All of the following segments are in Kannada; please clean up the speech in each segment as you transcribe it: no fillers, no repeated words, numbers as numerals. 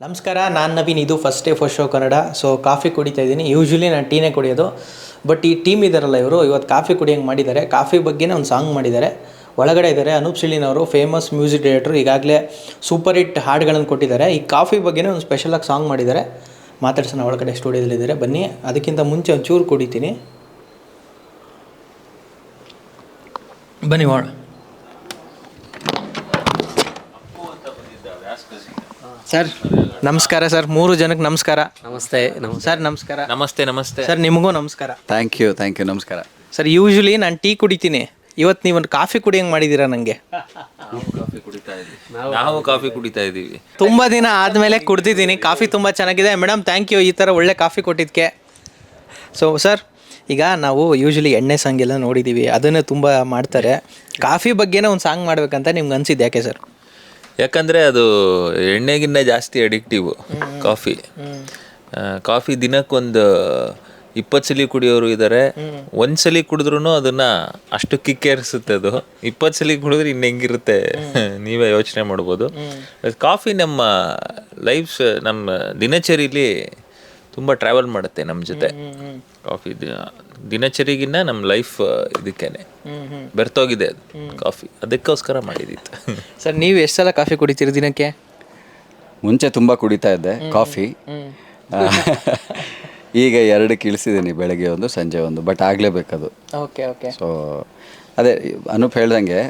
ನಮಸ್ಕಾರ, ನಾನು ನವೀನ್. ಇದು first day first show Kannada. So coffee ಕುಡಿತಾ ಇದ್ದೀನಿ. ಯೂಶ್ವಲಿ ನಾನು ಟೀನೇ ಕುಡಿಯೋದು, ಬಟ್ ಈ ಟೀಮ್ ಇದ್ದಾರಲ್ಲ ಇವರು ಇವತ್ತು ಕಾಫಿ ಕುಡಿಯೋಂಗೆ ಮಾಡಿದ್ದಾರೆ. ಕಾಫಿ ಬಗ್ಗೆನೇ ಒಂದು ಸಾಂಗ್ ಮಾಡಿದ್ದಾರೆ. ಒಳಗಡೆ ಇದ್ದಾರೆ ಅನೂಪ್ ಸಿಳ್ಳಿನವರು, ಫೇಮಸ್ ಮ್ಯೂಸಿಕ್ ಡೈರೆಕ್ಟ್ರು. ಈಗಾಗಲೇ ಸೂಪರ್ ಹಿಟ್ ಹಾಡುಗಳನ್ನು ಕೊಟ್ಟಿದ್ದಾರೆ. ಈ ಕಾಫಿ ಬಗ್ಗೆನೇ ಒಂದು ಸ್ಪೆಷಲಾಗಿ ಸಾಂಗ್ ಮಾಡಿದ್ದಾರೆ. ಮಾತಾಡ್ಸೋಣ, ಒಳಗಡೆ ಸ್ಟುಡಿಯೋದಲ್ಲಿದ್ದಾರೆ, ಬನ್ನಿ. ಅದಕ್ಕಿಂತ ಮುಂಚೆ ಒಂಚೂರು ಕುಡಿತೀನಿ, ಬನ್ನಿ ಮಾಡ. ಸರ್ ನಮಸ್ಕಾರ. ಸರ್ 3 ಜನಕ್ಕೆ ನಮಸ್ಕಾರ. ನಮಸ್ತೆ. ಸರ್ ನಮಸ್ಕಾರ. ನಮಸ್ತೆ. ನಮಸ್ತೆ ಸರ್ ನಿಮಗೂ ನಮಸ್ಕಾರ. ಥ್ಯಾಂಕ್ ಯು ನಮಸ್ಕಾರ. ಸರ್ ಯೂಶ್ವಲಿ ನಾನು ಟೀ ಕುಡಿತೀನಿ, ಇವತ್ತು ನೀವೊಂದು ಕಾಫಿ ಕುಡಿಯಂಗೆ ಮಾಡಿದ್ದೀರಾ ನನಗೆ. ನಾವು ಕಾಫಿ ಕುಡಿತಾ ಇದ್ದೀವಿ. ತುಂಬ ದಿನ ಆದಮೇಲೆ ಕುಡ್ದಿದ್ದೀನಿ. ಕಾಫಿ ತುಂಬ ಚೆನ್ನಾಗಿದೆ ಮೇಡಮ್, ಥ್ಯಾಂಕ್ ಯು ಈ ಥರ ಒಳ್ಳೆ ಕಾಫಿ ಕೊಟ್ಟಿದ್ದಕ್ಕೆ. ಸೊ ಸರ್, ಈಗ ನಾವು ಯೂಶ್ವಲಿ ಎಣ್ಣೆ ಸಾಂಗ್ ಎಲ್ಲ ನೋಡಿದ್ದೀವಿ, ಅದನ್ನೇ ತುಂಬ ಮಾಡ್ತಾರೆ. ಕಾಫಿ ಬಗ್ಗೆನೇ ಒಂದು ಸಾಂಗ್ ಮಾಡ್ಬೇಕಂತ ನಿಮ್ಗೆ ಅನಿಸಿದ್ದು ಯಾಕೆ ಸರ್? ಯಾಕಂದರೆ ಅದು ಎಣ್ಣೆಗಿನ್ನ ಜಾಸ್ತಿ ಅಡಿಕ್ಟಿವ್ ಕಾಫಿ ದಿನಕ್ಕೊಂದು 20 ಸಲ ಕುಡಿಯೋರು ಇದ್ದಾರೆ. 1 ಸಲ ಕುಡಿದ್ರೂ ಅದನ್ನು ಅಷ್ಟು ಕಿಕ್ಕೇರಿಸುತ್ತೆ. ಅದು 20 ಸಲ ಕುಡಿದ್ರೆ ಇನ್ನು ಹೆಂಗಿರುತ್ತೆ ನೀವೇ ಯೋಚನೆ ಮಾಡ್ಬೋದು. ಕಾಫಿ ನಮ್ಮ ನಮ್ಮ ದಿನಚರಿಲಿ ತುಂಬ ಟ್ರಾವೆಲ್ ಮಾಡುತ್ತೆ ನಮ್ಮ ಜೊತೆ. ಕಾಫಿ ದಿನಚರಿಗಿನ್ನ ನಮ್ಮ ಲೈಫ್ ಇದಕ್ಕೇನೆ ಬೆರ್ತೋಗಿದೆ ಅದು ಕಾಫಿ, ಅದಕ್ಕೋಸ್ಕರ ಮಾಡಿದಿತ್ತು. ಸರ್ ನೀವು ಎಷ್ಟು ಸಲ ಕಾಫಿ ಕುಡಿತೀರಿ ದಿನಕ್ಕೆ? ಮುಂಚೆ ತುಂಬ ಕುಡಿತಾ ಇದ್ದೆ ಕಾಫಿ. ಈಗ 2 ಇಳಿಸಿದ್ದೀನಿ, ಬೆಳಗ್ಗೆ ಒಂದು ಸಂಜೆ ಒಂದು, ಬಟ್ ಆಗಲೇಬೇಕದು. Okay okay. ಸೊ ಅದೇ ಅನೂಪ್ ಹೇಳ್ದಂಗೆ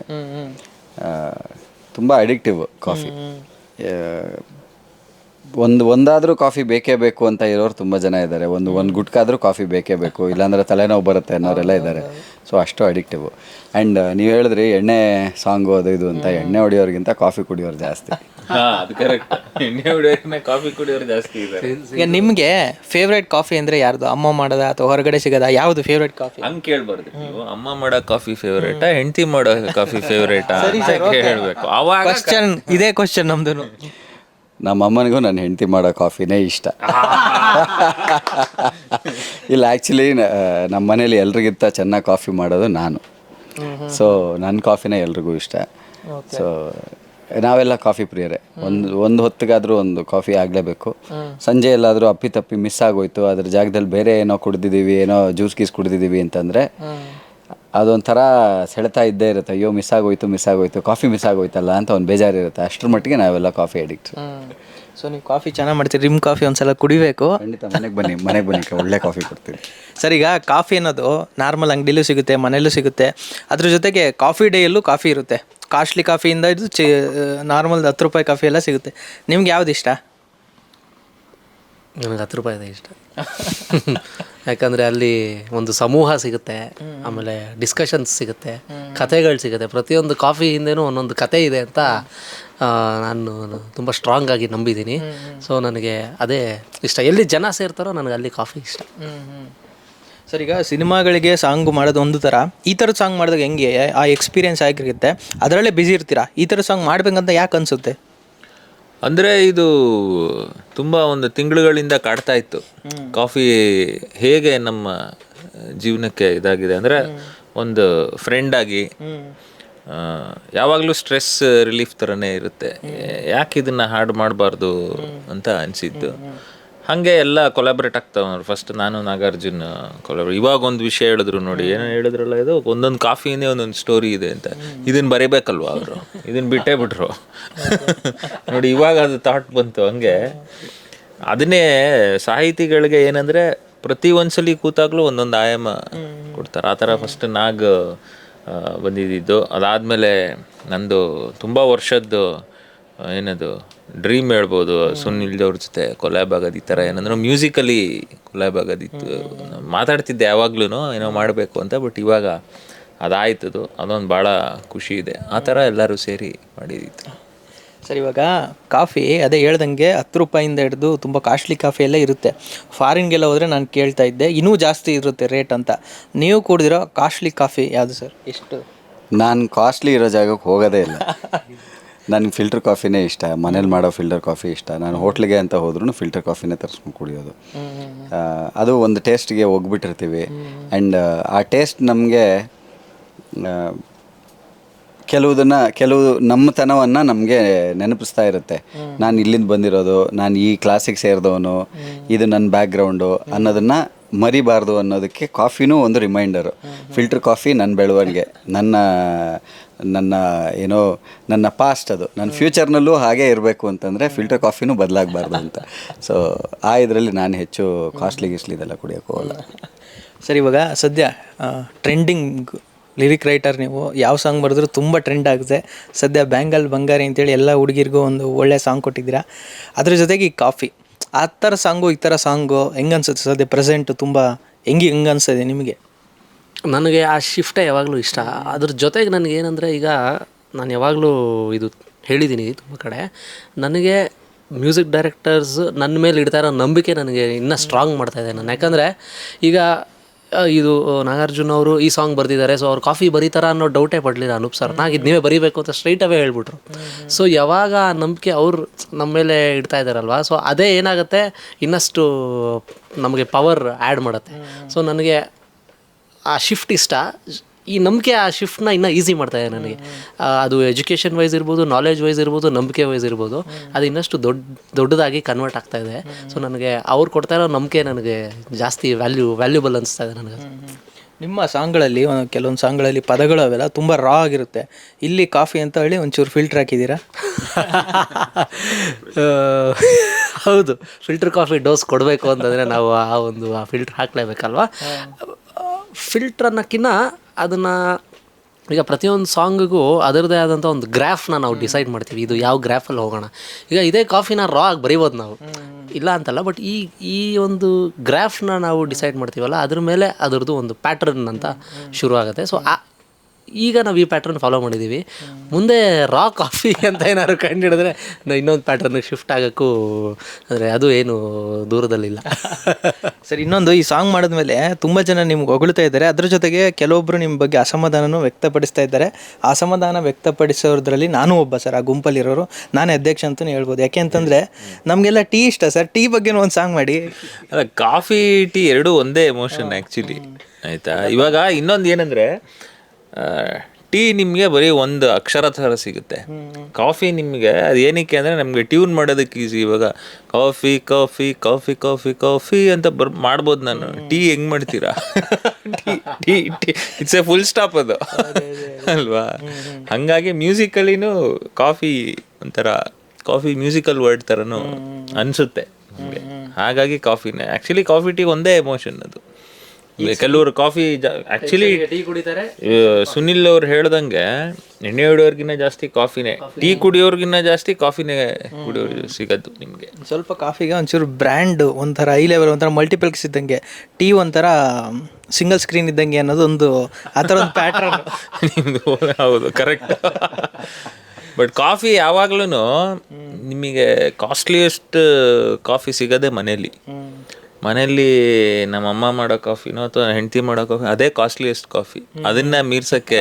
ತುಂಬ ಅಡಿಕ್ಟಿವ್ ಕಾಫಿ. ಒಂದಾದರೂ ಕಾಫಿ ಬೇಕೇ ಬೇಕು ಅಂತ ಇರೋರು ತುಂಬ ಜನ ಇದ್ದಾರೆ. ಒಂದು ಗುಟ್ಕಾದರೂ ಕಾಫಿ ಬೇಕೇ ಬೇಕು, ಇಲ್ಲಾಂದರೆ ತಲೆನೋವು ಬರುತ್ತೆ ಅನ್ನೋರೆಲ್ಲ ಇದ್ದಾರೆ. ಸೊ ಅಷ್ಟು ಅಡಿಕ್ಟಿವ್. ಆ್ಯಂಡ್ ನೀವು ಹೇಳಿದ್ರಿ ಎಣ್ಣೆ ಸಾಂಗು ಅದು ಇದು ಅಂತ, ಎಣ್ಣೆ ಹೊಡಿಯೋರಿಗಿಂತ ಕಾಫಿ ಕುಡಿಯೋರು ಜಾಸ್ತಿ. ಅದು ಕರೆಕ್ಟ್. ಎಣ್ಣೆ ಹೊಡಿಯೋರಿಗಿಂತ ಕಾಫಿ ಕುಡಿಯೋರು ಜಾಸ್ತಿ ಇದ್ದಾರೆ. ಈಗ ನಿಮಗೆ ಫೇವ್ರೇಟ್ ಕಾಫಿ ಅಂದರೆ ಯಾರ್ದು? ಅಮ್ಮ ಮಾಡೋದ ಅಥವಾ ಹೊರಗಡೆ ಸಿಗೋದ? ಯಾವುದು ಫೇವ್ರೇಟ್ ಕಾಫಿ? ಹಂಗೆ ಕೇಳ್ಬಾರ್ದು ನೀವು. ಅಮ್ಮ ಮಾಡೋ ಕಾಫಿ ಫೇವ್ರೇಟಾ, ಹೆಂಡತಿ ಮಾಡೋ ಕಾಫಿ ಫೇವ್ರೇಟಾ ಹೇಳ್ಬೇಕು. ಅವಾಗ ಕ್ವಶನ್, ಇದೇ ಕ್ವಶನ್ ನಮ್ದು. ನಮ್ಮ ಅಮ್ಮನಿಗೂ ನನ್ನ ಹೆಂಡತಿ ಮಾಡೋ ಕಾಫಿನೇ ಇಷ್ಟ. ಇಲ್ಲ, ಆ್ಯಕ್ಚುಲಿ ನಮ್ಮ ಮನೇಲಿ ಎಲ್ರಿಗಿಂತ ಚೆನ್ನಾಗಿ ಕಾಫಿ ಮಾಡೋದು ನಾನು. ಸೊ ನನ್ನ ಕಾಫಿನೇ ಎಲ್ರಿಗೂ ಇಷ್ಟ. ಸೊ ನಾವೆಲ್ಲ ಕಾಫಿ ಪ್ರಿಯರೇ. ಒಂದು ಹೊತ್ತಿಗಾದರೂ ಒಂದು ಕಾಫಿ ಆಗಲೇಬೇಕು. ಸಂಜೆ ಎಲ್ಲಾದರೂ ಅಪ್ಪಿತಪ್ಪಿ ಮಿಸ್ ಆಗೋಯ್ತು, ಅದ್ರ ಜಾಗದಲ್ಲಿ ಬೇರೆ ಏನೋ ಕುಡ್ದಿದ್ದೀವಿ, ಏನೋ ಜ್ಯೂಸ್ ಗೀಸ್ ಕುಡ್ದಿದ್ದೀವಿ ಅಂತಂದರೆ ಅದೊಂಥರ ಸೆಳೆತಾ ಇದ್ದೇ ಇರುತ್ತೆ. ಅಯ್ಯೋ ಮಿಸ್ ಆಗೋಯ್ತು, ಕಾಫಿ ಮಿಸ್ ಆಗೋಯ್ತಲ್ಲ ಅಂತ ಒಂದು ಬೇಜಾರಿರುತ್ತೆ. ಅಷ್ಟರ ಮಟ್ಟಿಗೆ ನಾವೆಲ್ಲ ಕಾಫಿ ಅಡಿಕ್ಟ್. ಸೊ ನೀವು ಕಾಫಿ ಚೆನ್ನಾಗಿ ಮಾಡ್ತೀರಿ. ನಿಮ್ಮ ಕಾಫಿ ಒಂದ್ಸಲ ಕುಡಿಬೇಕು. ಖಂಡಿತ ಮನೆಗೆ ಬನ್ನಿ ಒಳ್ಳೆ ಕಾಫಿ ಕೊಡ್ತೀವಿ. ಸರ್, ಈಗ ಕಾಫಿ ಅನ್ನೋದು ನಾರ್ಮಲ್ ಅಂಗಡಿಲೂ ಸಿಗುತ್ತೆ, ಮನೆಯಲ್ಲೂ ಸಿಗುತ್ತೆ. ಅದ್ರ ಜೊತೆಗೆ ಕಾಫಿ ಡೇಯಲ್ಲೂ ಕಾಫಿ ಇರುತ್ತೆ. ಕಾಸ್ಟ್ಲಿ ಕಾಫಿಯಿಂದ ಇದು ನಾರ್ಮಲ್ 10 ರೂಪಾಯಿ ಕಾಫಿ ಎಲ್ಲ ಸಿಗುತ್ತೆ. ನಿಮ್ಗೆ ಯಾವ್ದು ಇಷ್ಟ? ನನಗೆ 10 ರೂಪಾಯಿದೆ ಇಷ್ಟ. ಯಾಕಂದರೆ ಅಲ್ಲಿ ಒಂದು ಸಮೂಹ ಸಿಗುತ್ತೆ, ಆಮೇಲೆ ಡಿಸ್ಕಷನ್ಸ್ ಸಿಗುತ್ತೆ, ಕಥೆಗಳು ಸಿಗುತ್ತೆ. ಪ್ರತಿಯೊಂದು ಕಾಫಿ ಹಿಂದೆನೂ ಒಂದೊಂದು ಕತೆ ಇದೆ ಅಂತ ನಾನು ತುಂಬ ಸ್ಟ್ರಾಂಗ್ ಆಗಿ ನಂಬಿದ್ದೀನಿ. ಸೊ ನನಗೆ ಅದೇ ಇಷ್ಟ. ಎಲ್ಲಿ ಜನ ಸೇರ್ತಾರೋ ನನಗೆ ಅಲ್ಲಿ ಕಾಫಿ ಇಷ್ಟ. ಸರ್, ಈಗ ಸಿನಿಮಾಗಳಿಗೆ ಸಾಂಗು ಮಾಡೋದು ಒಂದು ಥರ, ಈ ಥರದ ಸಾಂಗ್ ಮಾಡಿದಾಗ ಹೆಂಗೆ ಆ ಎಕ್ಸ್ಪೀರಿಯೆನ್ಸ್ ಆಗಿರುತ್ತೆ? ಅದರಲ್ಲೇ ಬ್ಯುಸಿ ಇರ್ತೀರಾ, ಈ ಥರ ಸಾಂಗ್ ಮಾಡ್ಬೇಕಂತ ಯಾಕೆ ಅನಿಸುತ್ತೆ? ಅಂದರೆ ಇದು ತುಂಬ ಒಂದು ತಿಂಗಳುಗಳಿಂದ ಕಾಡ್ತಾ ಇತ್ತು. ಕಾಫಿ ಹೇಗೆ ನಮ್ಮ ಜೀವನಕ್ಕೆ ಇದಾಗಿದೆ ಅಂದರೆ, ಒಂದು ಫ್ರೆಂಡ್ ಆಗಿ ಯಾವಾಗಲೂ ಸ್ಟ್ರೆಸ್ ರಿಲೀಫ್ ಥರನೇ ಇರುತ್ತೆ. ಯಾಕೆ ಇದನ್ನು ಹಾಡು ಮಾಡಬಾರ್ದು ಅಂತ ಅನಿಸಿದ್ದು. ಹಾಗೆ ಎಲ್ಲ ಕೊಲಾಬ್ರೇಟ್ ಆಗ್ತಾವೆ. ಫಸ್ಟ್ ನಾನು ನಾಗಾರ್ಜುನ್ ಇವಾಗ ಒಂದು ವಿಷಯ ಹೇಳಿದ್ರು ನೋಡಿ, ಏನೋ ಹೇಳಿದ್ರಲ್ಲ, ಇದು ಒಂದೊಂದು ಕಾಫಿನೇ ಒಂದೊಂದು ಸ್ಟೋರಿ ಇದೆ ಅಂತ. ಇದನ್ನು ಬರೀಬೇಕಲ್ವ ಅವರು, ಇದನ್ನು ಬಿಟ್ಟೇ ಬಿಟ್ರು ನೋಡಿ. ಇವಾಗ ಅದು ಥಾಟ್ ಬಂತು. ಹಂಗೆ ಅದನ್ನೇ ಸಾಹಿತಿಗಳಿಗೆ ಏನಂದರೆ, ಪ್ರತಿ ಒಂದ್ಸಲಿ ಕೂತಾಗಲೂ ಒಂದೊಂದು ಆಯಾಮ ಕೊಡ್ತಾರೆ. ಆ ಥರ ಫಸ್ಟ್ ನಾಗ್ ಬಂದಿದ್ದು. ಅದಾದಮೇಲೆ ನಂದು ತುಂಬ ವರ್ಷದ್ದು ಏನದು ಡ್ರೀಮ್ ಹೇಳ್ಬೋದು, ಸುನಿಲ್ ಅವ್ರ ಜೊತೆ ಕೊಲ್ಯಾಬ್ ಆಗೋದು. ಈ ಥರ ಏನಂದ್ರೆ ಮ್ಯೂಸಿಕಲಿ ಕೊಲ್ಯಾಬ್ ಆಗೋದಿತ್ತು. ಮಾತಾಡ್ತಿದ್ದೆ ಯಾವಾಗ್ಲೂ ಏನೋ ಮಾಡಬೇಕು ಅಂತ. ಬಟ್ ಇವಾಗ ಅದಾಯ್ತದು. ಅದೊಂದು ಭಾಳ ಖುಷಿ ಇದೆ. ಆ ಥರ ಎಲ್ಲರೂ ಸೇರಿ ಮಾಡಿದಿತ್ತು. ಸರ್, ಇವಾಗ ಕಾಫಿ ಅದೇ ಹೇಳ್ದಂಗೆ 10 ರೂಪಾಯಿಂದ ಹಿಡಿದು ತುಂಬ ಕಾಸ್ಟ್ಲಿ ಕಾಫಿ ಎಲ್ಲ ಇರುತ್ತೆ. ಫಾರಿನ್ಗೆಲ್ಲ ಹೋದರೆ ನಾನು ಕೇಳ್ತಾ ಇದ್ದೆ, ಇನ್ನೂ ಜಾಸ್ತಿ ಇರುತ್ತೆ ರೇಟ್ ಅಂತ. ನೀವು ಕುಡಿದಿರೋ ಕಾಸ್ಟ್ಲಿ ಕಾಫಿ ಯಾವುದು ಸರ್? ಎಷ್ಟು? ನಾನು ಕಾಸ್ಟ್ಲಿ ಇರೋ ಜಾಗಕ್ಕೆ ಹೋಗೋದೇ ಇಲ್ಲ. ನನಗೆ ಫಿಲ್ಟರ್ ಕಾಫಿನೇ ಇಷ್ಟ, ಮನೇಲಿ ಮಾಡೋ ಫಿಲ್ಟರ್ ಕಾಫಿ ಇಷ್ಟ. ನಾನು ಹೋಟ್ಲಿಗೆ ಅಂತ ಹೋದ್ರೂ ಫಿಲ್ಟರ್ ಕಾಫಿನೇ ತರಿಸ್ಕೊಂಡು ಕುಡಿಯೋದು. ಅದು ಒಂದು ಟೇಸ್ಟ್ಗೆ ಹೋಗ್ಬಿಟ್ಟಿರ್ತೀವಿ. ಆ್ಯಂಡ್ ಆ ಟೇಸ್ಟ್ ನಮಗೆ ಕೆಲವು ನಮ್ಮತನವನ್ನು ನಮಗೆ ನೆನಪಿಸ್ತಾ ಇರುತ್ತೆ. ನಾನು ಇಲ್ಲಿಂದ ಬಂದಿರೋದು, ನಾನು ಈ ಕ್ಲಾಸಿಗೆ ಸೇರಿದವನು, ಇದು ನನ್ನ ಬ್ಯಾಕ್ಗ್ರೌಂಡು ಅನ್ನೋದನ್ನು ಮರಿಬಾರ್ದು ಅನ್ನೋದಕ್ಕೆ ಕಾಫಿನೂ ಒಂದು ರಿಮೈಂಡರು. ಫಿಲ್ಟರ್ ಕಾಫಿ ನನ್ನ ಬೆಳವಣಿಗೆ, ನನ್ನ ಪಾಸ್ಟ್, ಅದು ನನ್ನ ಫ್ಯೂಚರ್ನಲ್ಲೂ ಹಾಗೇ ಇರಬೇಕು ಅಂತಂದರೆ ಫಿಲ್ಟರ್ ಕಾಫಿನೂ ಬದಲಾಗಬಾರ್ದು ಅಂತ. ಸೊ ಇದರಲ್ಲಿ ನಾನು ಹೆಚ್ಚು ಕಾಸ್ಟ್ಲಿ ಇದೆಲ್ಲ ಕುಡಿಯೋಕ್ಕೆ ಹೋಗಲ್ಲ. ಸರ್, ಇವಾಗ ಸದ್ಯ ಟ್ರೆಂಡಿಂಗ್ ಲಿರಿಕ್ ರೈಟರ್ ನೀವು. ಯಾವ ಸಾಂಗ್ ಬರೆದ್ರೂ ತುಂಬ ಟ್ರೆಂಡ್ ಆಗುತ್ತೆ. ಸದ್ಯ ಬ್ಯಾಂಗಲ್ ಬಂಗಾರಿ ಅಂತೇಳಿ ಎಲ್ಲ ಹುಡುಗಿರಿಗೂ ಒಂದು ಒಳ್ಳೆ ಸಾಂಗ್ ಕೊಟ್ಟಿದ್ದೀರಾ. ಅದ್ರ ಜೊತೆಗೆ ಈ ಕಾಫಿ, ಆ ಥರ ಸಾಂಗು ಈ ಥರ ಸಾಂಗು ಹೆಂಗೆ ಅನ್ಸುತ್ತೆ ಸದ್ಯ ಪ್ರೆಸೆಂಟು? ತುಂಬ ಹೆಂಗೆ ಅನ್ಸದೆ ನಿಮಗೆ? ನನಗೆ ಆ ಶಿಫ್ಟೇ ಯಾವಾಗಲೂ ಇಷ್ಟ. ಅದ್ರ ಜೊತೆಗೆ ನನಗೇನೆಂದರೆ, ಈಗ ನಾನು ಯಾವಾಗಲೂ ಇದು ಹೇಳಿದ್ದೀನಿ ತುಂಬ ಕಡೆ, ನನಗೆ ಮ್ಯೂಸಿಕ್ ಡೈರೆಕ್ಟರ್ಸ್ ನನ್ನ ಮೇಲೆ ಇಡ್ತಾ ಇರೋ ನಂಬಿಕೆ ನನಗೆ ಇನ್ನೂ ಸ್ಟ್ರಾಂಗ್ ಮಾಡ್ತಾಯಿದೆ ನಾನು. ಯಾಕಂದರೆ ಈಗ ಇದು ನಾಗಾರ್ಜುನ ಅವರು ಈ ಸಾಂಗ್ ಬರೆದಿದ್ದಾರೆ, ಸೊ ಅವ್ರು ಕಾಫಿ ಬರೀತಾರ ಅನ್ನೋ ಡೌಟೇ ಪಡಲಿಲ್ಲ ಅನೂಪ್ ಸರ್. ಇದು ನೀವೇ ಬರೀಬೇಕು ಅಂತ ಸ್ಟ್ರೈಟ್ ಅವೇ ಹೇಳ್ಬಿಟ್ರು. ಸೊ ಯಾವಾಗ ಆ ನಂಬಿಕೆ ಅವ್ರು ನಮ್ಮ ಮೇಲೆ ಇಡ್ತಾ ಇದ್ದಾರಲ್ವ, ಸೊ ಅದೇ ಏನಾಗುತ್ತೆ, ಇನ್ನಷ್ಟು ನಮಗೆ ಪವರ್ ಆ್ಯಡ್ ಮಾಡುತ್ತೆ. ಸೊ ನನಗೆ ಆ ಶಿಫ್ಟ್ ಇಷ್ಟ. ಈ ನಂಬಿಕೆ ಆ ಶಿಫ್ಟ್ನ ಇನ್ನೂ ಈಸಿ ಮಾಡ್ತಾಯಿದೆ ನನಗೆ. ಅದು ಎಜುಕೇಷನ್ ವೈಸ್ ಇರ್ಬೋದು, ನಾಲೆಜ್ ವೈಸ್ ಇರ್ಬೋದು, ನಂಬಿಕೆ ವೈಸ್ ಇರ್ಬೋದು, ಅದು ಇನ್ನಷ್ಟು ದೊಡ್ಡದಾಗಿ ಕನ್ವರ್ಟ್ ಆಗ್ತಾಯಿದೆ. ಸೊ ನನಗೆ ಅವ್ರು ಕೊಡ್ತಾ ಇರೋ ನಂಬಿಕೆ ನನಗೆ ಜಾಸ್ತಿ ವ್ಯಾಲ್ಯೂಬಲ್ ಅನಿಸ್ತಾ ಇದೆ ನನಗೆ. ನಿಮ್ಮ ಸಾಂಗ್ಗಳಲ್ಲಿ ಕೆಲವೊಂದು ಸಾಂಗ್ಗಳಲ್ಲಿ ಪದಗಳು ಅವೆಲ್ಲ ತುಂಬ ರಾ ಆಗಿರುತ್ತೆ. ಇಲ್ಲಿ ಕಾಫಿ ಅಂತ ಹೇಳಿ ಒಂಚೂರು ಫಿಲ್ಟ್ರ್ ಹಾಕಿದ್ದೀರಾ? ಹೌದು, ಫಿಲ್ಟರ್ ಕಾಫಿ ಡೋಸ್ ಕೊಡಬೇಕು ಅಂತಂದರೆ ನಾವು ಆ ಫಿಲ್ಟ್ರ್ ಹಾಕಲೇಬೇಕಲ್ವ. ಫಿಲ್ಟ್ರ್ ಅನ್ನೋಕ್ಕಿಂತ ಅದನ್ನು ಈಗ ಪ್ರತಿಯೊಂದು ಸಾಂಗಿಗೂ ಅದರದೇ ಆದಂಥ ಒಂದು ಗ್ರಾಫ್ನ ನಾವು ಡಿಸೈಡ್ ಮಾಡ್ತೀವಿ, ಇದು ಯಾವ ಗ್ರಾಫಲ್ಲಿ ಹೋಗೋಣ. ಈಗ ಇದೇ ಕಾಫಿನ ರಾ ಆಗಿ ಬರೀಬೋದು ನಾವು, ಇಲ್ಲ ಅಂತಲ್ಲ, ಬಟ್ ಈ ಒಂದು ಗ್ರಾಫ್ನ ನಾವು ಡಿಸೈಡ್ ಮಾಡ್ತೀವಲ್ಲ, ಅದ್ರ ಮೇಲೆ ಅದರದ್ದು ಒಂದು ಪ್ಯಾಟ್ರನ್ ಅಂತ ಶುರು ಆಗುತ್ತೆ. ಸೊ ಈಗ ನಾವು ಈ ಪ್ಯಾಟ್ರನ್ ಫಾಲೋ ಮಾಡಿದ್ದೀವಿ. ಮುಂದೆ ರಾ ಕಾಫಿ ಅಂತ ಏನಾದ್ರು ಕಂಡು ಹಿಡಿದ್ರೆ ನಾವು ಇನ್ನೊಂದು ಪ್ಯಾಟ್ರನ್ಗೆ ಶಿಫ್ಟ್ ಆಗೋಕ್ಕೂ ಅಂದರೆ ಅದು ಏನು ದೂರದಲ್ಲಿಲ್ಲ. ಸರ್, ಇನ್ನೊಂದು, ಈ ಸಾಂಗ್ ಮಾಡಿದ್ಮೇಲೆ ತುಂಬ ಜನ ನಿಮ್ಗೆ ಹೊಗಳ್ತಾ ಇದ್ದಾರೆ. ಅದ್ರ ಜೊತೆಗೆ ಕೆಲವೊಬ್ಬರು ನಿಮ್ಮ ಬಗ್ಗೆ ಅಸಮಾಧಾನನೂ ವ್ಯಕ್ತಪಡಿಸ್ತಾ ಇದ್ದಾರೆ. ಆ ಅಸಮಾಧಾನ ವ್ಯಕ್ತಪಡಿಸೋದ್ರಲ್ಲಿ ನಾನು ಒಬ್ಬ ಸರ್, ಆ ಗುಂಪಲ್ಲಿರೋರು. ನಾನೇ ಅಧ್ಯಕ್ಷ ಅಂತಲೇ ಹೇಳ್ಬೋದು. ಯಾಕೆ ಅಂತಂದರೆ ನಮಗೆಲ್ಲ ಟೀ ಇಷ್ಟ ಸರ್. ಟೀ ಬಗ್ಗೆ ಒಂದು ಸಾಂಗ್ ಮಾಡಿ. ಅಲ್ಲ, ಕಾಫಿ ಟೀ ಎರಡೂ ಒಂದೇ ಎಮೋಷನ್ ಆ್ಯಕ್ಚುಲಿ, ಆಯಿತಾ. ಇವಾಗ ಇನ್ನೊಂದು ಏನಂದರೆ, ಟೀ ನಿಮಗೆ ಬರೀ ಒಂದು ಅಕ್ಷರ ಥರ ಸಿಗುತ್ತೆ. ಕಾಫಿ ನಿಮಗೆ ಅದು ಏನಕ್ಕೆ ಅಂದರೆ ನಮಗೆ ಟ್ಯೂನ್ ಮಾಡೋದಕ್ಕೆ ಈಸಿ. ಇವಾಗ coffee coffee coffee coffee coffee ಅಂತ ಮಾಡ್ಬೋದು ನಾನು. ಟೀ ಹೆಂಗೆ ಮಾಡ್ತೀರಾ? Tea it's A full stop ಅದು ಅಲ್ವಾ. ಹಾಗಾಗಿ ಮ್ಯೂಸಿಕಲಿನೂ ಕಾಫಿ ಒಂಥರ ಕಾಫಿ ಮ್ಯೂಸಿಕಲ್ ವರ್ಡ್ ಥರನೂ ಅನಿಸುತ್ತೆ ನಮಗೆ. ಹಾಗಾಗಿ ಕಾಫಿನೇ ಆ್ಯಕ್ಚುಲಿ, ಕಾಫಿ ಟೀ ಒಂದೇ ಎಮೋಷನ್ ಅದು. ಕೆಲವರು ಕಾಫಿ ಆ್ಯಕ್ಚುಲಿ ಟೀ ಕುಡಿತಾರೆ. ಸುನಿಲ್ ಅವ್ರು ಹೇಳ್ದಂಗೆ ಎಣ್ಣೆ ಹೊಡಿಯೋರ್ಗಿನ್ನ ಜಾಸ್ತಿ ಕಾಫಿನೇ, ಟೀ ಕುಡಿಯೋರ್ಗಿನ್ನ ಜಾಸ್ತಿ ಕಾಫಿನೇ ಕುಡಿಯೋರು ಸಿಗೋದು ನಿಮಗೆ. ಸ್ವಲ್ಪ ಕಾಫಿಗೆ ಒಂಚೂರು ಬ್ರ್ಯಾಂಡ್ ಒಂಥರ ಹೈ ಲೆವೆಲ್, ಒಂಥರ ಮಲ್ಟಿಪ್ಲೆಕ್ಸ್ ಇದ್ದಂಗೆ, ಟೀ ಒಂಥರ ಸಿಂಗಲ್ ಸ್ಕ್ರೀನ್ ಇದ್ದಂಗೆ ಅನ್ನೋದು ಒಂದು ಆ ಥರ ಒಂದು ಪ್ಯಾಟ್ರನ್ ನಿಮ್ಮದು. ಹೌದು, ಕರೆಕ್ಟ್. ಬಟ್ ಕಾಫಿ ಯಾವಾಗ್ಲೂ ನಿಮಗೆ ಕಾಸ್ಟ್ಲಿಯೆಸ್ಟ್ ಕಾಫಿ ಸಿಗೋದೇ ಮನೇಲಿ ನಮ್ಮಮ್ಮ ಮಾಡೋ ಕಾಫಿನೋ ಅಥವಾ ಹೆಂಡತಿ ಮಾಡೋ ಕಾಫಿ, ಅದೇ ಕಾಸ್ಟ್ಲಿಯೆಸ್ಟ್ ಕಾಫಿ. ಅದನ್ನ ಮೀರ್ಸಕ್ಕೆ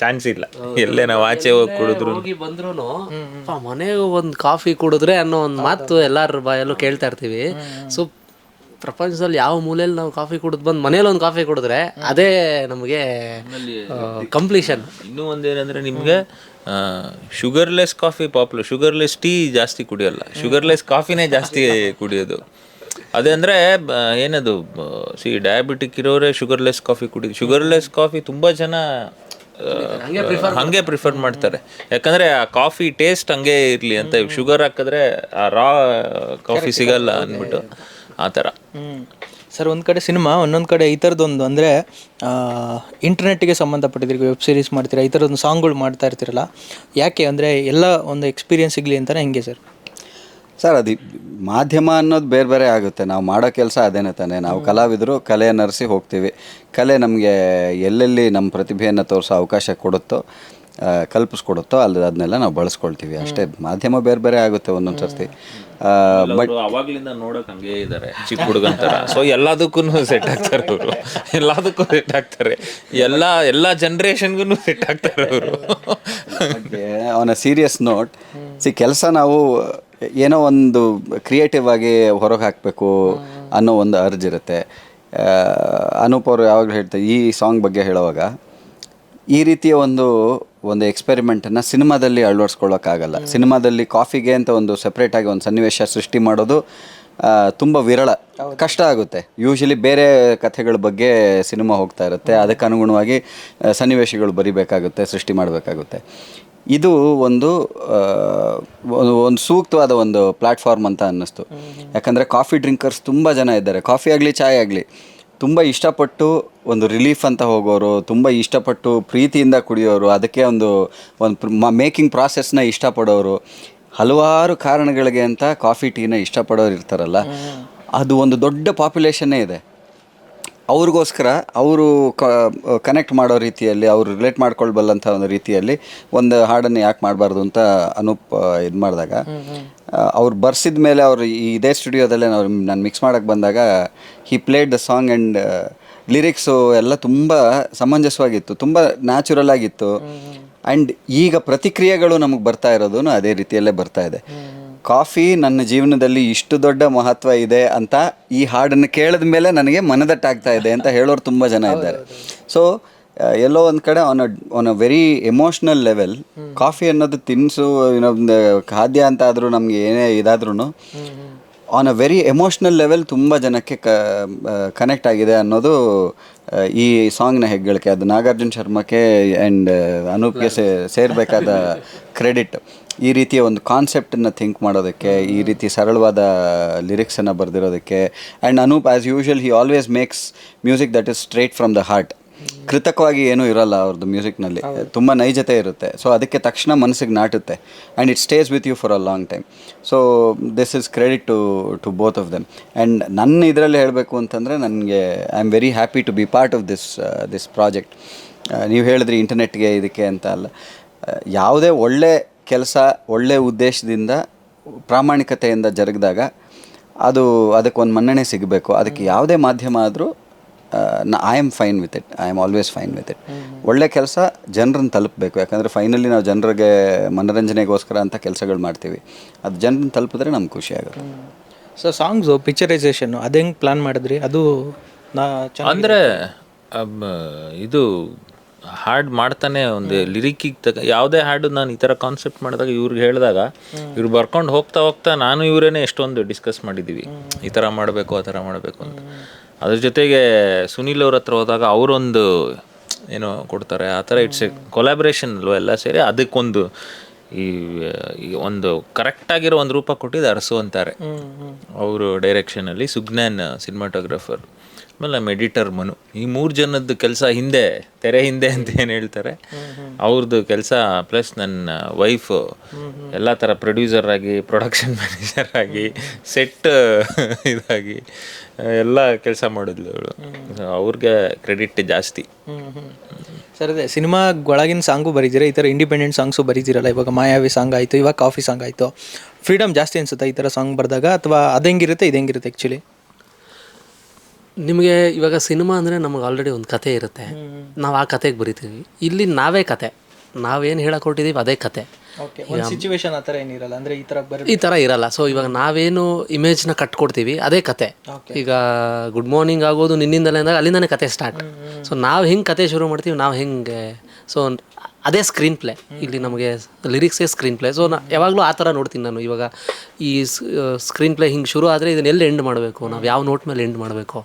ಚಾನ್ಸ್ ಇಲ್ಲ. ಎಲ್ಲೇ ನಾವು ಆಚೆ ಹೋಗಿ ಕುಡಿದ್ರು ಬಂದ್ರು ಮನೆಗೆ ಒಂದು ಕಾಫಿ ಕುಡಿದ್ರೆ ಅನ್ನೋ ಒಂದು ಮಾತು ಎಲ್ಲರ ಬಾಯಲ್ಲೂ ಕೇಳ್ತಾ ಇರ್ತೀವಿ. ಸೊ ಪ್ರಪಂಚದಲ್ಲಿ ಯಾವ ಮೂಲೆಯಲ್ಲಿ ನಾವು ಕಾಫಿ ಕುಡಿದು ಬಂದು ಮನೇಲಿ ಒಂದು ಕಾಫಿ ಕುಡಿದ್ರೆ ಅದೇ ನಮಗೆ ಕಂಪ್ಲೀಷನ್. ಇನ್ನೂ ಒಂದೇನಂದ್ರೆ, ನಿಮಗೆ sugarless coffee popular, sugarless tea ಜಾಸ್ತಿ ಕುಡಿಯೋಲ್ಲ, ಶುಗರ್ಲೆಸ್ ಕಾಫಿನೇ ಜಾಸ್ತಿ ಕುಡಿಯೋದು. ಅದೇ ಅಂದರೆ ಏನದು, ಡಯಾಬಿಟಿಕ್ ಇರೋರೇ ಶುಗರ್ಲೆಸ್ ಕಾಫಿ ಕುಡಿಯೋದು. ಶುಗರ್ಲೆಸ್ ಕಾಫಿ ತುಂಬ ಜನ ಹಂಗೆ ಪ್ರಿಫರ್ ಮಾಡ್ತಾರೆ, ಯಾಕಂದರೆ ಆ ಕಾಫಿ ಟೇಸ್ಟ್ ಹಂಗೆ ಇರಲಿ ಅಂತ. ಶುಗರ್ ಹಾಕಿದ್ರೆ ಆ ರಾ ಕಾಫಿ ಸಿಗಲ್ಲ ಅಂದ್ಬಿಟ್ಟು ಆ ಥರ. ಸರ್, ಒಂದು ಕಡೆ ಸಿನಿಮಾ, ಇನ್ನೊಂದು ಕಡೆ ಈ ಥರದ್ದೊಂದು ಅಂದರೆ ಇಂಟರ್ನೆಟ್ಗೆ ಸಂಬಂಧಪಟ್ಟಿದ್ದೀರಿ, ವೆಬ್ ಸೀರೀಸ್ ಮಾಡ್ತೀರಾ, ಈ ಥರದೊಂದು ಸಾಂಗ್ಗಳು ಮಾಡ್ತಾ ಇರ್ತೀರಲ್ಲ, ಯಾಕೆ ಅಂದರೆ ಎಲ್ಲ ಒಂದು ಎಕ್ಸ್ಪೀರಿಯನ್ಸ್ ಸಿಗಲಿ ಅಂತಲೇ ಹೆಂಗೆ ಸರ್? ಸರ್, ಅದು ಮಾಧ್ಯಮ ಅನ್ನೋದು ಬೇರೆ ಬೇರೆ ಆಗುತ್ತೆ. ನಾವು ಮಾಡೋ ಕೆಲಸ ಅದೇನೇ ತಾನೆ. ನಾವು ಕಲಾವಿದರು ಕಲೆಯನ್ನು ಅರಸಿ ಹೋಗ್ತೀವಿ. ಕಲೆ ನಮಗೆ ಎಲ್ಲೆಲ್ಲಿ ನಮ್ಮ ಪ್ರತಿಭೆಯನ್ನು ತೋರಿಸೋ ಅವಕಾಶ ಕೊಡುತ್ತೋ ಕಲ್ಪಿಸ್ಕೊಡುತ್ತೋ ಅದನ್ನೆಲ್ಲ ನಾವು ಬಳಸ್ಕೊಳ್ತೀವಿ ಅಷ್ಟೇ. ಮಾಧ್ಯಮ ಬೇರೆ ಬೇರೆ ಆಗುತ್ತೆ ಒಂದೊಂದು ಸರ್ತಿ. ಬಟ್ ಅವಾಗ್ಲಿಂದ ನೋಡಕ್ ಹಂಗೆ ಇದ್ದಾರೆ ಚಿಕ್ಕ ಹುಡುಗಂತರ. ಸೊ ಎಲ್ಲದಕ್ಕೂ ಸೆಟ್ ಆಗ್ತಾರೆ ಅವರು, ಎಲ್ಲದಕ್ಕೂ ಸೆಟ್ ಆಗ್ತಾರೆ, ಎಲ್ಲ ಜನ್ರೇಷನ್ಗೂ ಸೆಟ್ ಆಗ್ತಾರೆ ಅವರು. ಆನ್ ಅ ಸೀರಿಯಸ್ ನೋಟ್, ಕೆಲಸ ನಾವು ಏನೋ ಒಂದು ಕ್ರಿಯೇಟಿವ್ ಆಗಿ ಹೊರಗೆ ಹಾಕಬೇಕು ಅನ್ನೋ ಒಂದು ಅರ್ಜ್ ಇರುತ್ತೆ. ಅನೂಪ್ ಅವರು ಯಾವಾಗಲೂ ಹೇಳ್ತಾರೆ ಈ ಸಾಂಗ್ ಬಗ್ಗೆ ಹೇಳುವಾಗ, ಈ ರೀತಿಯ ಒಂದು ಎಕ್ಸ್ಪೆರಿಮೆಂಟನ್ನು ಸಿನಿಮಾದಲ್ಲಿ ಅಳವಡಿಸ್ಕೊಳ್ಳೋಕ್ಕಾಗಲ್ಲ. ಸಿನಿಮಾದಲ್ಲಿ ಕಾಫಿಗೆ ಅಂತ ಒಂದು ಸಪ್ರೇಟಾಗಿ ಒಂದು ಸನ್ನಿವೇಶ ಸೃಷ್ಟಿ ಮಾಡೋದು ತುಂಬ ವಿರಳ, ಕಷ್ಟ ಆಗುತ್ತೆ. ಯೂಶಲಿ ಬೇರೆ ಕಥೆಗಳ ಬಗ್ಗೆ ಸಿನಿಮಾ ಹೋಗ್ತಾ ಇರುತ್ತೆ, ಅದಕ್ಕೆ ಅನುಗುಣವಾಗಿ ಸನ್ನಿವೇಶಗಳು ಬರಿಬೇಕಾಗುತ್ತೆ, ಸೃಷ್ಟಿ ಮಾಡಬೇಕಾಗುತ್ತೆ. ಇದು ಒಂದು ಸೂಕ್ತವಾದ ಒಂದು ಪ್ಲ್ಯಾಟ್ಫಾರ್ಮ್ ಅಂತ ಅನ್ನಿಸ್ತು. ಯಾಕಂದರೆ ಕಾಫಿ ಡ್ರಿಂಕರ್ಸ್ ತುಂಬ ಜನ ಇದ್ದಾರೆ. ಕಾಫಿ ಆಗಲಿ ಚಾಯ್ ಆಗಲಿ ತುಂಬ ಇಷ್ಟಪಟ್ಟು ಒಂದು ರಿಲೀಫ್ ಅಂತ ಹೋಗೋರು, ತುಂಬ ಇಷ್ಟಪಟ್ಟು ಪ್ರೀತಿಯಿಂದ ಕುಡಿಯೋರು, ಅದಕ್ಕೆ ಒಂದು ಮೇಕಿಂಗ್ ಪ್ರಾಸೆಸ್ನ ಇಷ್ಟಪಡೋರು, ಹಲವಾರು ಕಾರಣಗಳಿಗೆ ಅಂತ ಕಾಫಿ ಟೀನ ಇಷ್ಟಪಡೋರು ಇರ್ತಾರಲ್ಲ, ಅದು ಒಂದು ದೊಡ್ಡ ಪಾಪ್ಯುಲೇಷನ್ನೇ ಇದೆ. ಅವ್ರಿಗೋಸ್ಕರ ಅವರು ಕನೆಕ್ಟ್ ಮಾಡೋ ರೀತಿಯಲ್ಲಿ, ಅವರು ರಿಲೇಟ್ ಮಾಡ್ಕೊಳ್ಬಲ್ಲಂಥ ಒಂದು ರೀತಿಯಲ್ಲಿ ಒಂದು ಹಾಡನ್ನು ಯಾಕೆ ಮಾಡಬಾರ್ದು ಅಂತ ಅನೂಪ್ ಇದು ಮಾಡಿದಾಗ, ಅವ್ರು ಬರ್ಸಿದ ಮೇಲೆ ಅವರು ಇದೇ ಸ್ಟುಡಿಯೋದಲ್ಲೇ ನಾನು ಮಿಕ್ಸ್ ಮಾಡೋಕ್ಕೆ ಬಂದಾಗ he played the song and lyrics ಎಲ್ಲ ತುಂಬ ಸಮಂಜಸವಾಗಿತ್ತು, ತುಂಬ ನ್ಯಾಚುರಲ್ ಆಗಿತ್ತು. ಆ್ಯಂಡ್ ಈಗ ಪ್ರತಿಕ್ರಿಯೆಗಳು ನಮಗೆ ಬರ್ತಾ ಇರೋದು ಅದೇ ರೀತಿಯಲ್ಲೇ ಬರ್ತಾ ಇದೆ. ಕಾಫಿ ನನ್ನ ಜೀವನದಲ್ಲಿ ಇಷ್ಟು ದೊಡ್ಡ ಮಹತ್ವ ಇದೆ ಅಂತ ಈ ಹಾಡನ್ನು ಕೇಳಿದ ಮೇಲೆ ನನಗೆ ಮನದಟ್ಟಾಗ್ತಾ ಇದೆ ಅಂತ ಹೇಳೋರು ತುಂಬ ಜನ ಇದ್ದಾರೆ. ಸೊ ಎಲ್ಲೋ ಒಂದು ಕಡೆ on a very emotional level, coffee ಅನ್ನೋದು ತಿನಿಸು ಇನ್ನೊಂದು ಖಾದ್ಯ ಅಂತ ಆದರೂ ನಮಗೆ ಏನೇ ಇದಾದ್ರೂ on a very emotional level ತುಂಬ ಜನಕ್ಕೆ ಕನೆಕ್ಟ್ ಆಗಿದೆ ಅನ್ನೋದು ಈ ಸಾಂಗ್ನ ಹೆಗ್ಗಳಿಕೆ. ಅದು ನಾಗಾರ್ಜುನ ಶರ್ಮಕ್ಕೆ ಆ್ಯಂಡ್ ಅನೂಪ್ಗೆ ಸೇರಬೇಕಾದ ಕ್ರೆಡಿಟ್. ಈ ರೀತಿಯ ಒಂದು ಕಾನ್ಸೆಪ್ಟನ್ನು ಥಿಂಕ್ ಮಾಡೋದಕ್ಕೆ, ಈ ರೀತಿ ಸರಳವಾದ ಲಿರಿಕ್ಸನ್ನು ಬರೆದಿರೋದಕ್ಕೆ. And Anoop as usual he always makes music that is straight from the heart. ಕೃತಕವಾಗಿ ಏನೂ ಇರಲ್ಲ ಅವ್ರದ್ದು ಮ್ಯೂಸಿಕ್ನಲ್ಲಿ, ತುಂಬ ನೈಜತೆ ಇರುತ್ತೆ. ಸೊ ಅದಕ್ಕೆ ತಕ್ಷಣ ಮನಸ್ಸಿಗೆ ನಾಟುತ್ತೆ and it stays with you for a long time. So this is credit to both of them. And ನನ್ನ ಇದರಲ್ಲಿ ಹೇಳಬೇಕು ಅಂತಂದರೆ, ನನಗೆ I am very happy to be part of this project. ನೀವು ಹೇಳಿದ್ರಿ ಇಂಟರ್ನೆಟ್ಗೆ ಇದಕ್ಕೆ ಅಂತ ಅಲ್ಲ, ಯಾವುದೇ ಒಳ್ಳೆ ಕೆಲಸ ಒಳ್ಳೆಯ ಉದ್ದೇಶದಿಂದ ಪ್ರಾಮಾಣಿಕತೆಯಿಂದ ಜರುಗಿದಾಗ ಅದಕ್ಕೊಂದು ಮನ್ನಣೆ ಸಿಗಬೇಕು. ಅದಕ್ಕೆ ಯಾವುದೇ ಮಾಧ್ಯಮ ಆದರೂ I am fine with it, I am always fine with it. ಒಳ್ಳೆ ಕೆಲಸ ಜನರನ್ನು ತಲುಪಬೇಕು. ಯಾಕಂದರೆ ಫೈನಲಿ ನಾವು ಜನರಿಗೆ ಮನೋರಂಜನೆಗೋಸ್ಕರ ಅಂತ ಕೆಲಸಗಳು ಮಾಡ್ತೀವಿ, ಅದು ಜನರನ್ನು ತಲುಪಿದ್ರೆ ನಮ್ಗೆ ಖುಷಿ ಆಗುತ್ತೆ. ಸೊ ಸಾಂಗ್ಸು ಪಿಕ್ಚರೈಸೇಷನ್ನು ಅದು ಹೆಂಗೆ ಪ್ಲ್ಯಾನ್ ಮಾಡಿದ್ರಿ? ಅದು ಅಂದರೆ ಇದು ಹಾಡು ಮಾಡ್ತಾನೆ ಒಂದು ಲಿರಿಕ್ಕಿಗೆ ಯಾವುದೇ ಹಾಡು ನಾನು ಈ ಥರ ಕಾನ್ಸೆಪ್ಟ್ ಮಾಡಿದಾಗ ಇವ್ರಿಗೆ ಹೇಳಿದಾಗ ಇವ್ರು ಬರ್ಕೊಂಡು ಹೋಗ್ತಾ ನಾನು ಇವರೇನೆ ಎಷ್ಟೊಂದು ಡಿಸ್ಕಸ್ ಮಾಡಿದ್ದೀವಿ, ಈ ಥರ ಮಾಡಬೇಕು ಆ ಥರ ಮಾಡಬೇಕು ಅಂತ. ಅದ್ರ ಜೊತೆಗೆ ಸುನೀಲ್ ಅವ್ರ ಹತ್ರ ಹೋದಾಗ ಅವರೊಂದು ಏನೋ ಕೊಡ್ತಾರೆ, ಆ ಥರ ಇಟ್ಸ್ ಎ ಕೊಲಾಬ್ರೇಷನ್ ಅಲ್ವ, ಎಲ್ಲ ಸೇರಿ ಅದಕ್ಕೊಂದು ಈ ಒಂದು ಕರೆಕ್ಟಾಗಿರೋ ಒಂದು ರೂಪ ಕೊಟ್ಟಿದ್ದು ಅರಸು ಅಂತಾರೆ ಅವರು ಡೈರೆಕ್ಷನಲ್ಲಿ. ಸುಜ್ಞಾನ್ ಸಿನಿಮಾಟೋಗ್ರಫರ್, ಆಮೇಲೆ ನಮ್ಮ ಎಡಿಟರ್ ಮನು. ಈ 3 ಜನದ್ದು ಕೆಲಸ ಹಿಂದೆ, ತೆರೆ ಹಿಂದೆ ಅಂತ ಏನು ಹೇಳ್ತಾರೆ, ಅವ್ರದ್ದು ಕೆಲಸ ಪ್ಲಸ್ ನನ್ನ ವೈಫು ಎಲ್ಲ ಥರ ಪ್ರೊಡ್ಯೂಸರ್ ಆಗಿ, ಪ್ರೊಡಕ್ಷನ್ ಮ್ಯಾನೇಜರ್ ಆಗಿ, ಸೆಟ್ ಇದಾಗಿ ಎಲ್ಲ ಕೆಲಸ ಮಾಡಿದ್ಲು ಅವಳು. ಅವ್ರಿಗೆ ಕ್ರೆಡಿಟ್ ಜಾಸ್ತಿ. ಸರ್, ಅದೇ ಸಿನಿಮಾ ಒಳಗಿನ ಸಾಂಗು ಬರೀತೀರಾ, ಈ ಥರ ಇಂಡಿಪೆಂಡೆಂಟ್ ಸಾಂಗ್ಸು ಬರೀತೀರಲ್ಲ. ಇವಾಗ ಮಾಯಾವಿ ಸಾಂಗ್ ಆಯಿತು, ಇವಾಗ ಕಾಫಿ ಸಾಂಗ್ ಆಯಿತು. ಫ್ರೀಡಮ್ ಜಾಸ್ತಿ ಅನಿಸುತ್ತಾ ಈ ಥರ ಸಾಂಗ್ ಬರೆದಾಗ, ಅಥವಾ ಅದು ಹೆಂಗಿರುತ್ತೆ ಇದು ಹೆಂಗಿರುತ್ತೆ ಆ್ಯಕ್ಚುಲಿ? ನಿಮಗೆ ಇವಾಗ ಸಿನಿಮಾ ಅಂದರೆ ನಮಗೆ ಆಲ್ರೆಡಿ ಒಂದು ಕತೆ ಇರುತ್ತೆ, ನಾವು ಆ ಕತೆಗೆ ಬರಿತೀವಿ. ಇಲ್ಲಿ ನಾವೇ ಕತೆ, ನಾವೇನು ಹೇಳಕ್ಕೆ ಹೊರಟಿದ್ದೀವಿ ಅದೇ ಕತೆ. ಸಿಚುವೇಶನ್ ಆ ಥರ ಏನಿರಲ್ಲ, ಅಂದರೆ ಈ ಥರ ಇರಲ್ಲ. ಸೊ ಇವಾಗ ನಾವೇನು ಇಮೇಜ್ನ ಕಟ್ಕೊಡ್ತೀವಿ ಅದೇ ಕತೆ. ಈಗ ಗುಡ್ ಮಾರ್ನಿಂಗ್ ಆಗೋದು ನಿನ್ನಿಂದಲೇ ಅಂದಾಗ ಅಲ್ಲಿಂದನೇ ಕತೆ ಸ್ಟಾರ್ಟ್. ಸೊ ನಾವು ಹೆಂಗೆ ಕತೆ ಶುರು ಮಾಡ್ತೀವಿ, ನಾವು ಹೆಂಗೆ, ಸೊ ಅದೇ ಸ್ಕ್ರೀನ್ ಪ್ಲೇ. ಇಲ್ಲಿ ನಮಗೆ ಲಿರಿಕ್ಸೇ ಸ್ಕ್ರೀನ್ ಪ್ಲೇ. ಸೊ ಯಾವಾಗಲೂ ಆ ಥರ ನೋಡ್ತೀನಿ ನಾನು. ಇವಾಗ ಈ ಸ್ಕ್ರೀನ್ ಪ್ಲೇ ಹಿಂಗೆ ಶುರು ಆದರೆ ಇದನ್ನ ಎಲ್ಲಿ ಎಂಡ್ ಮಾಡಬೇಕು, ನಾವು ಯಾವ ನೋಟ್ ಮೇಲೆ ಎಂಡ್ ಮಾಡಬೇಕು.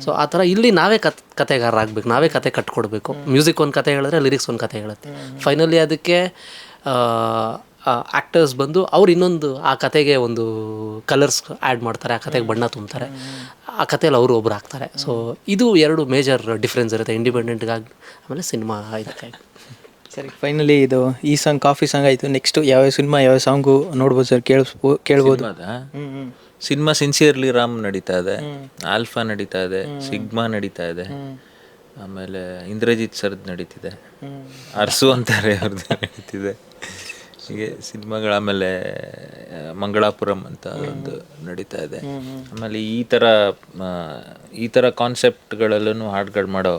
ಸೊ ಆ ಥರ ಇಲ್ಲಿ ನಾವೇ ಕತೆಗಾರರಾಗಬೇಕು, ನಾವೇ ಕತೆ ಕಟ್ಕೊಡ್ಬೇಕು. ಮ್ಯೂಸಿಕ್ ಒಂದು ಕತೆ ಹೇಳಿದ್ರೆ ಲಿರಿಕ್ಸ್ ಒಂದು ಕತೆ ಹೇಳುತ್ತೆ. ಫೈನಲಿ ಅದಕ್ಕೆ ಆ್ಯಕ್ಟರ್ಸ್ ಬಂದು ಅವ್ರು ಇನ್ನೊಂದು ಆ ಕತೆಗೆ ಒಂದು ಕಲರ್ಸ್ ಆ್ಯಡ್ ಮಾಡ್ತಾರೆ, ಆ ಕತೆಗೆ ಬಣ್ಣ ತುಂಬ್ತಾರೆ, ಆ ಕಥೆಯಲ್ಲಿ ಅವರು ಒಬ್ರು ಆಗ್ತಾರೆ. ಸೊ ಇದು 2 ಮೇಜರ್ ಡಿಫ್ರೆನ್ಸ್ ಇರುತ್ತೆ ಇಂಡಿಪೆಂಡೆಂಟ್ಗಾಗಿ ಆಮೇಲೆ ಸಿನಿಮಾ ಇದಕ್ಕೆ. ಸರಿ, ಫೈನಲಿ ಇದು ಈ ಸಾಂಗ್ ಕಾಫಿ ಸಾಂಗ್ ಆಯಿತು, ನೆಕ್ಸ್ಟು ಯಾವ್ಯಾವ ಸಿನಿಮಾ ಯಾವ್ಯಾವ ಸಾಂಗು ನೋಡ್ಬೋದು ಸರ್, ಕೇಳ್ಬೋದು? ಸಿನಿಮಾ ಸಿನ್ಸಿಯರ್ಲಿ ರಾಮ್ ನಡೀತಾ ಇದೆ, ಆಲ್ಫಾ ನಡೀತಾ ಇದೆ, ಸಿಗ್ಮಾ ನಡೀತಾ ಇದೆ, ಆಮೇಲೆ ಇಂದ್ರಜಿತ್ ಸರ್ದು ನಡೀತಿದೆ, ಅರಸು ಅಂತಾರೆ ಅವ್ರದ್ದು ನಡೀತಿದೆ. ಹೀಗೆ ಸಿನಿಮಾಗಳು. ಆಮೇಲೆ ಮಂಗಳಾಪುರಂ ಅಂತ ಒಂದು ನಡೀತಾ ಇದೆ. ಆಮೇಲೆ ಈ ಥರ ಕಾನ್ಸೆಪ್ಟ್ಗಳಲ್ಲೂ ಹಾಡುಗಳು ಮಾಡೋ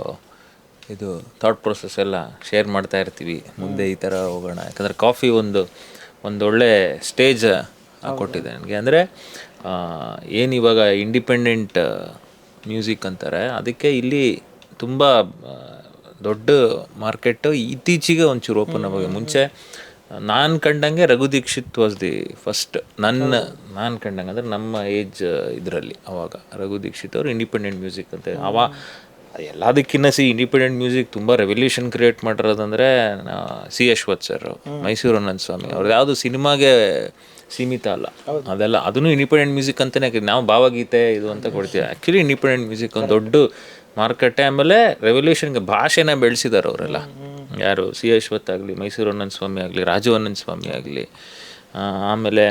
ಇದು ಥಾಟ್ ಪ್ರೊಸೆಸ್ ಎಲ್ಲ ಶೇರ್ ಮಾಡ್ತಾ ಇರ್ತೀವಿ. ಮುಂದೆ ಈ ಥರ ಹೋಗೋಣ, ಯಾಕಂದರೆ ಕಾಫಿ ಒಂದೊಳ್ಳೆ ಸ್ಟೇಜ್ ಕೊಟ್ಟಿದೆ ನನಗೆ. ಅಂದರೆ ಏನಿವಾಗ ಇಂಡಿಪೆಂಡೆಂಟ್ ಮ್ಯೂಸಿಕ್ ಅಂತಾರೆ, ಅದಕ್ಕೆ ಇಲ್ಲಿ ತುಂಬ ದೊಡ್ಡ ಮಾರ್ಕೆಟು ಇತ್ತೀಚೆಗೆ ಒಂಚೂರು ಓಪನ್ ಆಗಿ. ಮುಂಚೆ ನಾನು ಕಂಡಂಗೆ Raghu Dixit was the first. ನಾನು ಕಂಡಂಗೆ ಅಂದರೆ ನಮ್ಮ ಏಜ್ ಇದರಲ್ಲಿ ಅವಾಗ ರಘು ದೀಕ್ಷಿತ್ ಅವರು ಇಂಡಿಪೆಂಡೆಂಟ್ ಮ್ಯೂಸಿಕ್ ಅಂತ ಎಲ್ಲದಕ್ಕಿಂತ ಇಂಡಿಪೆಂಡೆಂಟ್ ಮ್ಯೂಸಿಕ್ ತುಂಬ ರೆವಲ್ಯೂಷನ್ ಕ್ರಿಯೇಟ್ ಮಾಡಿರೋದಂದರೆ C Ashwath sir, Mysore Ananthaswamy ಅವ್ರದ್ದು. ಯಾವುದು ಸಿನಿಮಾಗೆ ಸೀಮಿತ ಅಲ್ಲ ಅದೆಲ್ಲ, ಅದನ್ನು ಇಂಡಿಪೆಂಡೆಂಟ್ ಮ್ಯೂಸಿಕ್ ಅಂತಲೇ. ನಾವು ಭಾವಗೀತೆ ಇದು ಅಂತ ಕೊಡ್ತೀವಿ, ಆ್ಯಕ್ಚುಲಿ ಇಂಡಿಪೆಂಡೆಂಟ್ ಮ್ಯೂಸಿಕ್ ಒಂದು ದೊಡ್ಡ ಮಾರ್ಕೆಟೇ. ಆಮೇಲೆ ರೆವಲ್ಯೂಷನ್ಗೆ ಭಾಷೆನ ಬೆಳೆಸಿದ್ದಾರೆ ಅವರೆಲ್ಲ. ಯಾರು ಸಿ ಅಶ್ವಥ್ ಆಗಲಿ, ಮೈಸೂರು ಅನಂತ ಸ್ವಾಮಿ ಆಗಲಿ, ರಾಜು ಅನಂತ ಸ್ವಾಮಿ ಆಗಲಿ, ಆಮೇಲೆ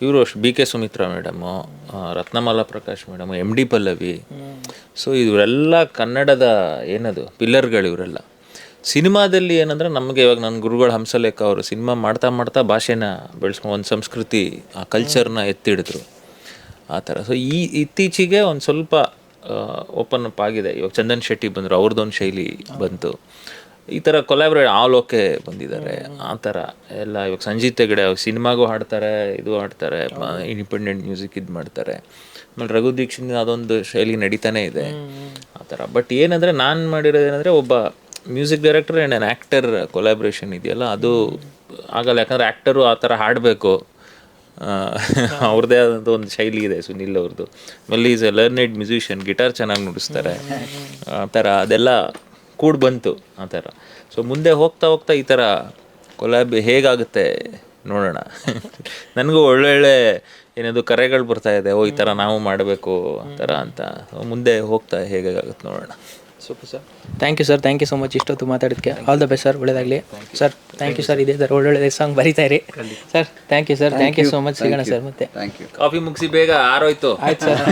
ಇವರು B K Sumitra madam, Ratnamala Prakash madam, M D Pallavi. So ಇವರೆಲ್ಲ ಕನ್ನಡದ ಏನದು ಪಿಲ್ಲರ್ಗಳು ಇವರೆಲ್ಲ. ಸಿನಿಮಾದಲ್ಲಿ ಏನಂದರೆ ನಮಗೆ ಇವಾಗ ನನ್ನ ಗುರುಗಳು ಹಂಸಲೇಖ ಅವರು ಸಿನಿಮಾ ಮಾಡ್ತಾ ಭಾಷೆನ ಬೆಳೆಸ್ಕೊಂಡು ಒಂದು ಸಂಸ್ಕೃತಿ, ಆ ಕಲ್ಚರ್ನ ಎತ್ತಿಡಿದ್ರು ಆ ಥರ. ಸೊ ಇತ್ತೀಚೆಗೆ ಒಂದು ಸ್ವಲ್ಪ ಓಪನ್ ಅಪ್ ಆಗಿದೆ. ಇವಾಗ ಚಂದನ್ ಶೆಟ್ಟಿ ಬಂದರು, ಅವ್ರದ್ದೊಂದು ಶೈಲಿ ಬಂತು. ಈ ಥರ ಕೊಲಾಬ್ರೇಟ್ ಆಲೋಕೆ ಬಂದಿದ್ದಾರೆ ಆ ಥರ ಎಲ್ಲ. ಇವಾಗ ಸಂಜೀತ್ ಹೆಗಡೆ ಅವ್ರು ಸಿನಿಮಾಗೂ ಹಾಡ್ತಾರೆ, ಇದು ಹಾಡ್ತಾರೆ, ಇಂಡಿಪೆಂಡೆಂಟ್ ಮ್ಯೂಸಿಕ್ ಇದು ಮಾಡ್ತಾರೆ. ಆಮೇಲೆ ರಘು ದೀಕ್ಷಿತ್ ಅದೊಂದು ಶೈಲಿ ನಡೀತಾನೆ ಇದೆ ಆ ಥರ. ಬಟ್ ಏನಂದರೆ ನಾನು ಮಾಡಿರೋದೇನೆಂದರೆ ಒಬ್ಬ music director and an actor collaboration ಇದೆಯಲ್ಲ, ಅದು ಆಗಲ್ಲ. ಯಾಕಂದರೆ ಆ್ಯಕ್ಟರು ಆ ಥರ ಹಾಡಬೇಕು, ಅವ್ರದ್ದೇ ಆದಂಥ ಒಂದು ಶೈಲಿ ಇದೆ ಸುನಿಲ್ ಅವ್ರದ್ದು. ಆಮೇಲೆ is A learned musician, guitar ಚೆನ್ನಾಗಿ ನುಡಿಸ್ತಾರೆ ಆ ಥರ. ಅದೆಲ್ಲ ಕೂಡಿ ಬಂತು ಆ ಥರ. ಸೊ ಮುಂದೆ ಹೋಗ್ತಾ ಈ ಥರ ಕೊಲಾಬ್ ಹೇಗಾಗುತ್ತೆ ನೋಡೋಣ. ನನಗೂ ಒಳ್ಳೊಳ್ಳೆ ಏನದು ಕರೆಗಳು ಬರ್ತಾಯಿದೆ, ಈ ಥರ ನಾವು ಮಾಡಬೇಕು ಆ ಥರ ಅಂತ. ಮುಂದೆ ಹೋಗ್ತಾ ಹೇಗಾಗುತ್ತೆ ನೋಡೋಣ. Super sir, thank you sir, thank you so much ಇಷ್ಟೊತ್ತು ಮಾತಾಡೋದಕ್ಕೆ. ಆಲ್ ದ ಬೆಸ್ಟ್ ಸರ್, ಒಳ್ಳೆಯದಾಗಲಿ ಸರ್. ಥ್ಯಾಂಕ್ ಯು ಸರ್, ಇದೇ ಸರ್ ಒಳ್ಳೊಳ್ಳೆ ಸಾಂಗ್ ಬರೀತಾ ಇರಿ ಸರ್. Thank you sir, thank you so much. ಸಿಗೋಣ ಸರ್ ಮತ್ತೆ. Thank you. ಕಾಫಿ ಮುಗಿಸಿ ಬೇಗ ಆರೋಯ್ತು. ಆಯ್ತು ಸರ್.